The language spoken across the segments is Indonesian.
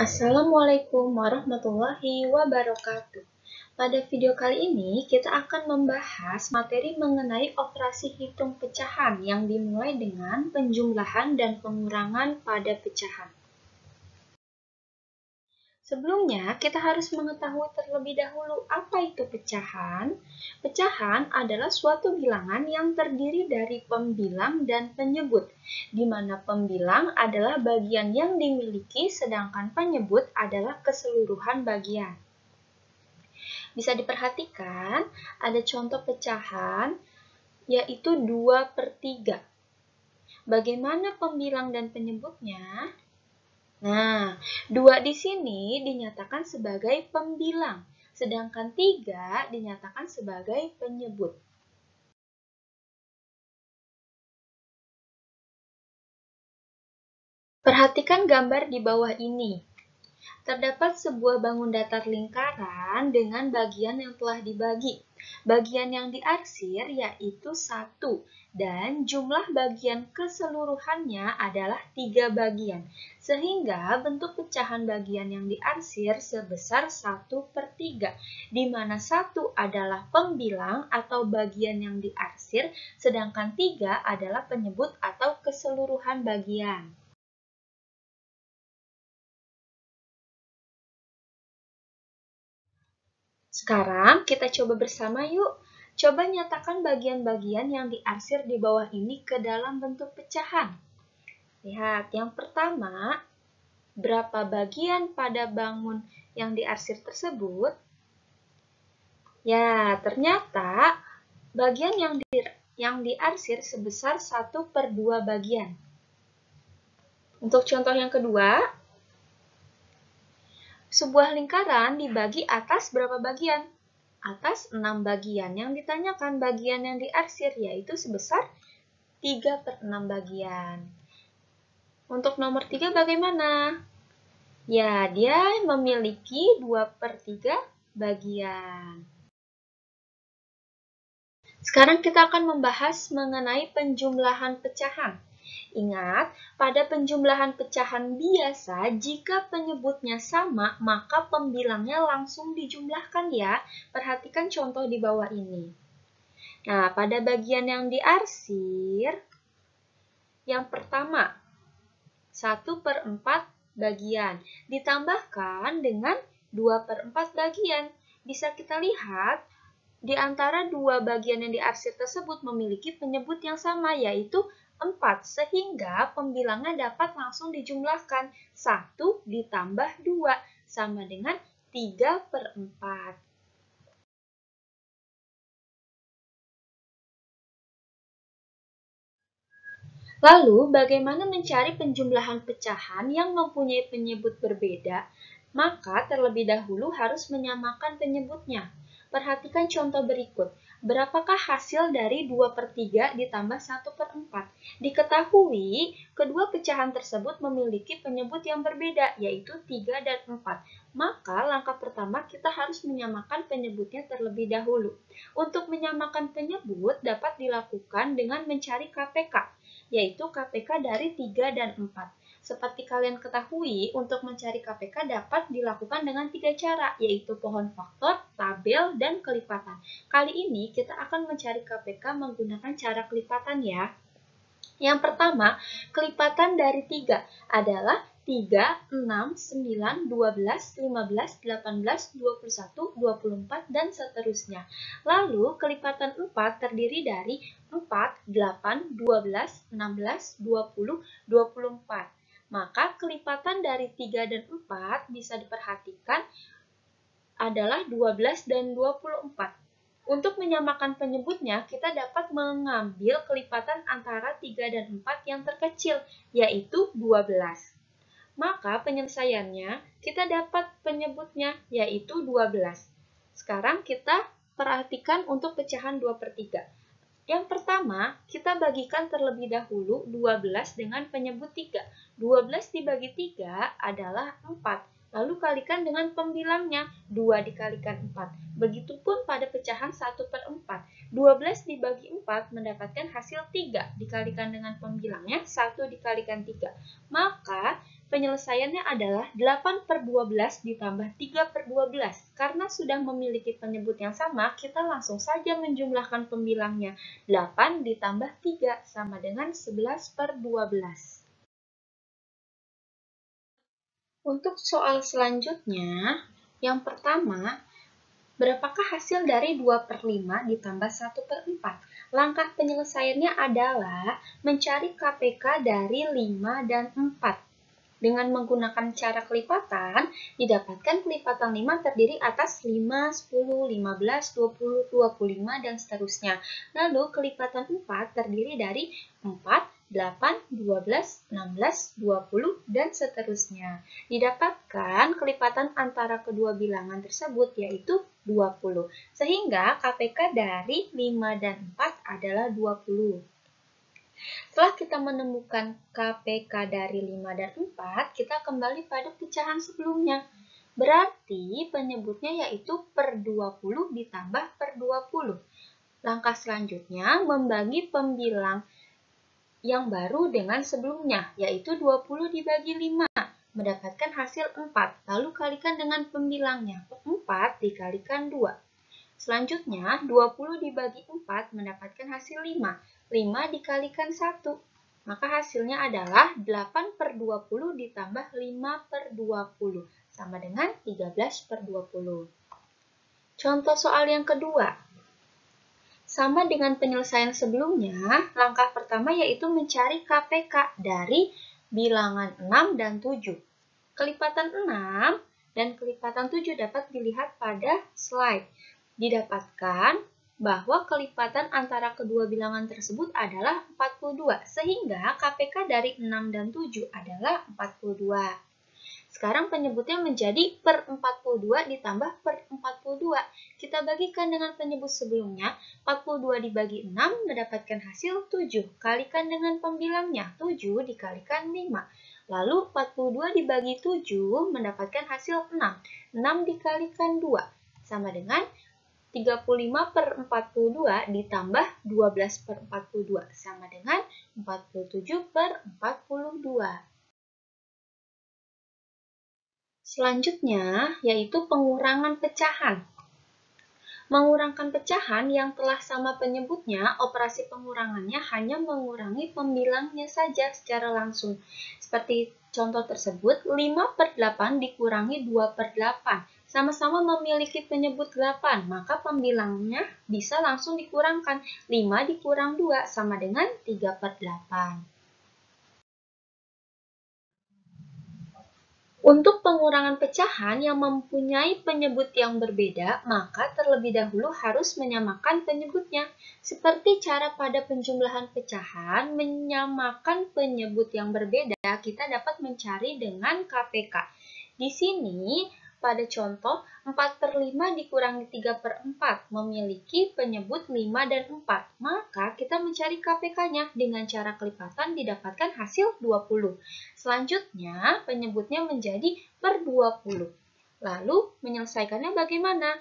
Assalamualaikum warahmatullahi wabarakatuh. Pada video kali ini, kita akan membahas materi mengenai operasi hitung pecahan yang dimulai dengan penjumlahan dan pengurangan pada pecahan. Sebelumnya, kita harus mengetahui terlebih dahulu apa itu pecahan. Pecahan adalah suatu bilangan yang terdiri dari pembilang dan penyebut, di mana pembilang adalah bagian yang dimiliki, sedangkan penyebut adalah keseluruhan bagian. Bisa diperhatikan, ada contoh pecahan, yaitu 2/3. Bagaimana pembilang dan penyebutnya? Nah, 2 di sini dinyatakan sebagai pembilang, sedangkan 3 dinyatakan sebagai penyebut. Perhatikan gambar di bawah ini. Terdapat sebuah bangun datar lingkaran dengan bagian yang telah dibagi. Bagian yang diarsir yaitu 1, dan jumlah bagian keseluruhannya adalah 3 bagian, sehingga bentuk pecahan bagian yang diarsir sebesar 1/3, di mana 1 adalah pembilang atau bagian yang diarsir, sedangkan 3 adalah penyebut atau keseluruhan bagian. Sekarang kita coba bersama yuk. Coba nyatakan bagian-bagian yang diarsir di bawah ini ke dalam bentuk pecahan. Lihat, yang pertama, berapa bagian pada bangun yang diarsir tersebut? Ya, ternyata bagian yang diarsir sebesar 1/2 bagian. Untuk contoh yang kedua, sebuah lingkaran dibagi atas berapa bagian? Atas 6 bagian. Yang ditanyakan bagian yang diarsir yaitu sebesar 3/6 bagian. Untuk nomor 3 bagaimana? Ya, dia memiliki 2/3 bagian. Sekarang kita akan membahas mengenai penjumlahan pecahan. Ingat, pada penjumlahan pecahan biasa, jika penyebutnya sama, maka pembilangnya langsung dijumlahkan ya. Perhatikan contoh di bawah ini. Nah, pada bagian yang diarsir, yang pertama, 1/4 bagian, ditambahkan dengan 2/4 bagian. Bisa kita lihat, di antara dua bagian yang diarsir tersebut memiliki penyebut yang sama, yaitu 4, sehingga pembilangnya dapat langsung dijumlahkan. 1 ditambah 2 sama dengan 3/4. Lalu, bagaimana mencari penjumlahan pecahan yang mempunyai penyebut berbeda? Maka terlebih dahulu harus menyamakan penyebutnya. Perhatikan contoh berikut. Berapakah hasil dari 2/3 ditambah 1/4? Diketahui, kedua pecahan tersebut memiliki penyebut yang berbeda, yaitu 3 dan 4. Maka langkah pertama kita harus menyamakan penyebutnya terlebih dahulu. Untuk menyamakan penyebut dapat dilakukan dengan mencari KPK, yaitu KPK dari 3 dan 4. Seperti kalian ketahui, untuk mencari KPK dapat dilakukan dengan 3 cara, yaitu pohon faktor, tabel, dan kelipatan. Kali ini kita akan mencari KPK menggunakan cara kelipatan ya. Yang pertama, kelipatan dari 3 adalah 3, 6, 9, 12, 15, 18, 21, 24, dan seterusnya. Lalu, kelipatan 4 terdiri dari 4, 8, 12, 16, 20, 24. Maka kelipatan dari 3 dan 4 bisa diperhatikan adalah 12 dan 24. Untuk menyamakan penyebutnya, kita dapat mengambil kelipatan antara 3 dan 4 yang terkecil, yaitu 12. Maka penyelesaiannya, kita dapat penyebutnya, yaitu 12. Sekarang kita perhatikan untuk pecahan 2/3. Yang pertama, kita bagikan terlebih dahulu 12 dengan penyebut 3. 12 dibagi 3 adalah 4. Lalu kalikan dengan pembilangnya, 2 dikalikan 4. Begitupun pada pecahan 1/4. 12 dibagi 4 mendapatkan hasil 3. Dikalikan dengan pembilangnya, 1 dikalikan 3. Maka penyelesaiannya adalah 8/12 ditambah 3/12. Karena sudah memiliki penyebut yang sama, kita langsung saja menjumlahkan pembilangnya. 8 ditambah 3 sama dengan 11/12. Untuk soal selanjutnya, yang pertama, berapakah hasil dari 2/5 ditambah 1/4? Langkah penyelesaiannya adalah mencari KPK dari 5 dan 4. Dengan menggunakan cara kelipatan, didapatkan kelipatan 5 terdiri atas 5, 10, 15, 20, 25, dan seterusnya. Lalu kelipatan 4 terdiri dari 4, 8, 12, 16, 20, dan seterusnya. Didapatkan kelipatan antara kedua bilangan tersebut yaitu 20. Sehingga KPK dari 5 dan 4 adalah 20. Setelah kita menemukan KPK dari 5 dan 4, kita kembali pada pecahan sebelumnya. Berarti penyebutnya yaitu per 20 ditambah per 20. Langkah selanjutnya membagi pembilang yang baru dengan sebelumnya, yaitu 20 dibagi 5, mendapatkan hasil 4. Lalu kalikan dengan pembilangnya, 4 dikalikan 2. Selanjutnya, 20 dibagi 4 mendapatkan hasil 5. 5 dikalikan 1. Maka hasilnya adalah 8/20 ditambah 5/20. Sama dengan 13/20. Contoh soal yang kedua. Sama dengan penyelesaian sebelumnya, langkah pertama yaitu mencari KPK dari bilangan 6 dan 7. Kelipatan 6 dan kelipatan 7 dapat dilihat pada slide. Didapatkan bahwa kelipatan antara kedua bilangan tersebut adalah 42, sehingga KPK dari 6 dan 7 adalah 42. Sekarang penyebutnya menjadi per 42 ditambah per 42. Kita bagikan dengan penyebut sebelumnya, 42 dibagi 6 mendapatkan hasil 7. Kalikan dengan pembilangnya, 7 dikalikan 5. Lalu 42 dibagi 7 mendapatkan hasil 6. 6 dikalikan 2 sama dengan 35/42 ditambah 12/42 sama dengan 47/42. Selanjutnya yaitu pengurangan pecahan. Mengurangkan pecahan yang telah sama penyebutnya, operasi pengurangannya hanya mengurangi pembilangnya saja secara langsung. Seperti contoh tersebut, 5/8 dikurangi 2/8. Sama-sama memiliki penyebut 8, maka pembilangnya bisa langsung dikurangkan. 5 dikurang 2 sama dengan 3/8. Untuk pengurangan pecahan yang mempunyai penyebut yang berbeda, maka terlebih dahulu harus menyamakan penyebutnya. Seperti cara pada penjumlahan pecahan, menyamakan penyebut yang berbeda, kita dapat mencari dengan KPK. Di sini, pada contoh, 4/5 dikurangi 3/4 memiliki penyebut 5 dan 4. Maka kita mencari KPK-nya dengan cara kelipatan didapatkan hasil 20. Selanjutnya, penyebutnya menjadi per 20. Lalu, menyelesaikannya bagaimana?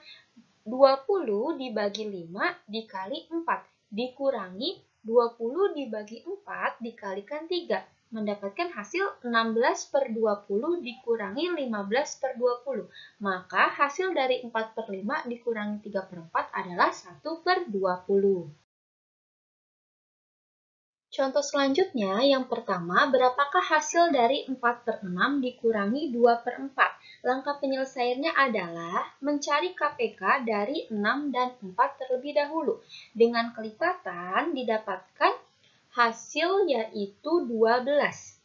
20 dibagi 5 dikali 4. Dikurangi 20 dibagi 4 dikalikan 3. Mendapatkan hasil 16/20 dikurangi 15/20. Maka hasil dari 4/5 dikurangi 3/4 adalah 1/20. Contoh selanjutnya, yang pertama, berapakah hasil dari 4/6 dikurangi 2/4? Langkah penyelesaiannya adalah mencari KPK dari 6 dan 4 terlebih dahulu. Dengan kelipatan didapatkan hasil yaitu 12.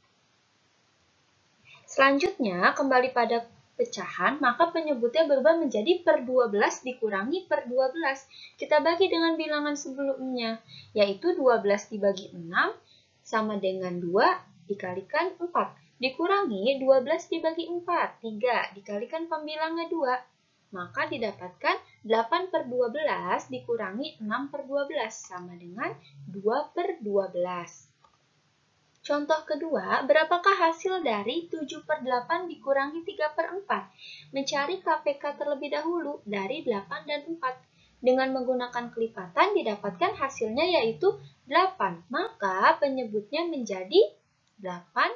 Selanjutnya, kembali pada pecahan, maka penyebutnya berubah menjadi per 12 dikurangi per 12. Kita bagi dengan bilangan sebelumnya, yaitu 12 dibagi 6 sama dengan 2 dikalikan 4. Dikurangi 12 dibagi 4, 3 dikalikan pembilangnya 2. Maka didapatkan 8/12 dikurangi 6/12 sama dengan 2/12. Contoh kedua, berapakah hasil dari 7/8 dikurangi 3/4? Mencari KPK terlebih dahulu dari 8 dan 4. Dengan menggunakan kelipatan didapatkan hasilnya yaitu 8. Maka penyebutnya menjadi 8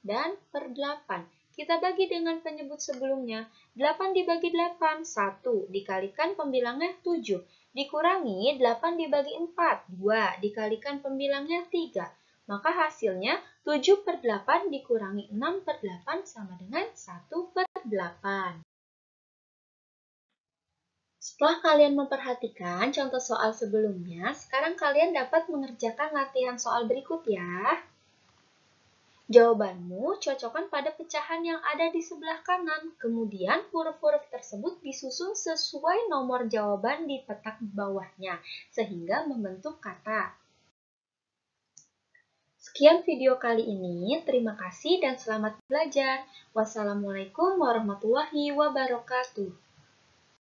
dan per 8. Kita bagi dengan penyebut sebelumnya. 8 dibagi 8, 1. Dikalikan pembilangnya 7. Dikurangi 8 dibagi 4, 2. Dikalikan pembilangnya 3. Maka hasilnya 7 per 8 dikurangi 6 per 8 sama dengan 1 per 8. Setelah kalian memperhatikan contoh soal sebelumnya, sekarang kalian dapat mengerjakan latihan soal berikut ya. Jawabanmu cocokkan pada pecahan yang ada di sebelah kanan. Kemudian huruf-huruf tersebut disusun sesuai nomor jawaban di petak bawahnya, sehingga membentuk kata. Sekian video kali ini, terima kasih dan selamat belajar. Wassalamualaikum warahmatullahi wabarakatuh.